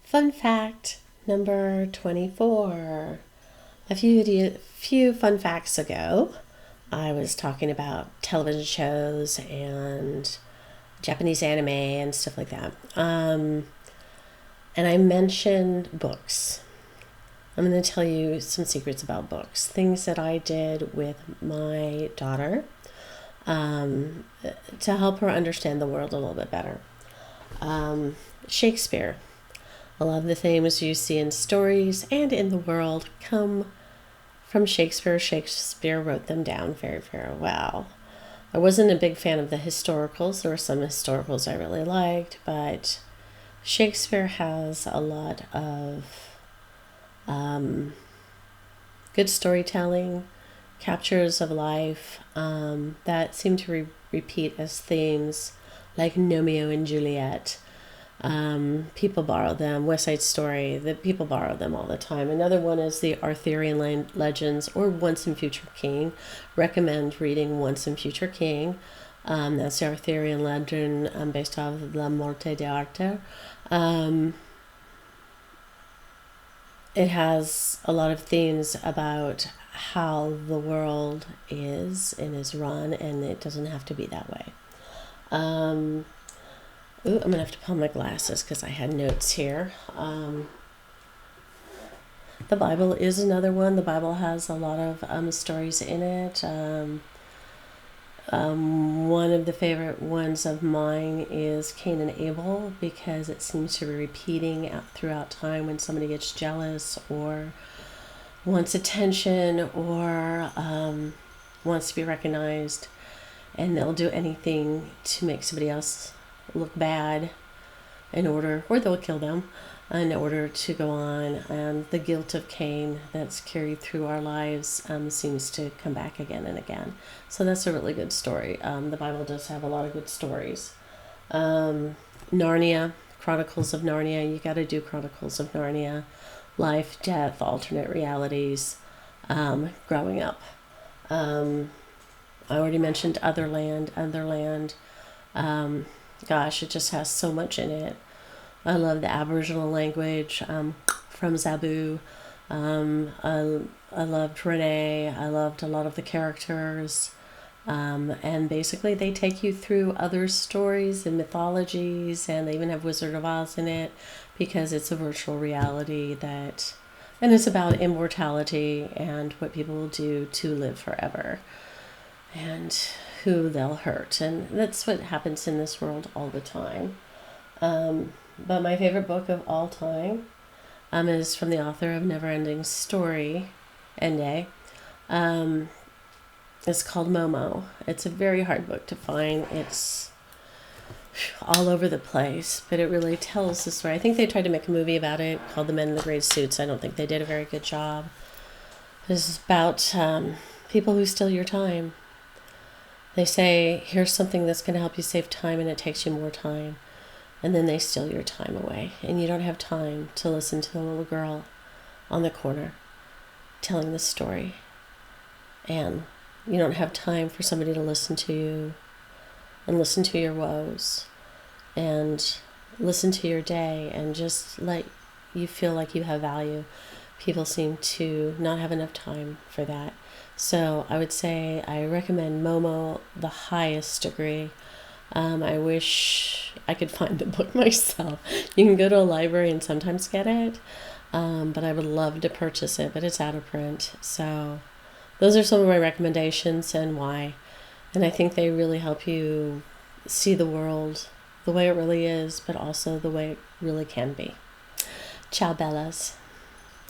Fun fact number 24. A few fun facts ago, I was talking about television shows and Japanese anime and stuff like that. And I mentioned books. I'm going to tell you some secrets about books, things that I did with my daughter to help her understand the world a little bit better. Shakespeare. A lot of the themes you see in stories and in the world come from Shakespeare. Shakespeare wrote them down very, very well. I wasn't a big fan of the historicals. There were some historicals I really liked, but Shakespeare has a lot of good storytelling, captures of life that seem to repeat as themes, like Romeo and Juliet. People borrow them. West Side Story, people borrow them all the time. Another one is the Arthurian legends or Once and Future King. Recommend reading Once and Future King. That's the Arthurian legend based off of La Morte d'Arthur. It has a lot of themes about how the world is and is run, and it doesn't have to be that way. I'm going to have to pull my glasses because I had notes here. The Bible is another one. The Bible has a lot of stories in it. One of the favorite ones of mine is Cain and Abel, because it seems to be repeating throughout time when somebody gets jealous or wants attention or wants to be recognized, and they'll do anything to make somebody else look bad or they'll kill them in order to go on. And the guilt of Cain that's carried through our lives seems to come back again and again. So that's a really good story. The Bible does have a lot of good stories. Narnia, Chronicles of Narnia. You got to do Chronicles of Narnia. Life, death, alternate realities, growing up. I already mentioned Otherland. Gosh, it just has so much in it. I love the Aboriginal language from Zabu. I loved Renee. I loved a lot of the characters. And basically they take you through other stories and mythologies, and they even have Wizard of Oz in it because it's a virtual reality and it's about immortality and what people will do to live forever and who they'll hurt. And that's what happens in this world all the time. But my favorite book of all time is from the author of Neverending Story, Ende. It's called Momo. It's a very hard book to find. It's all over the place, but it really tells the story. I think they tried to make a movie about it called The Men in the Gray Suits. I don't think they did a very good job. It's about people who steal your time. They say, here's something that's going to help you save time, and it takes you more time. And then they steal your time away, and you don't have time to listen to the little girl on the corner telling the story. And you don't have time for somebody to listen to you and listen to your woes and listen to your day and just let you feel like you have value. People seem to not have enough time for that. So I would say I recommend Momo the highest degree. I wish I could find the book myself. You can go to a library and sometimes get it, but I would love to purchase it, but it's out of print. So those are some of my recommendations and why. And I think they really help you see the world the way it really is, but also the way it really can be. Ciao, Bellas.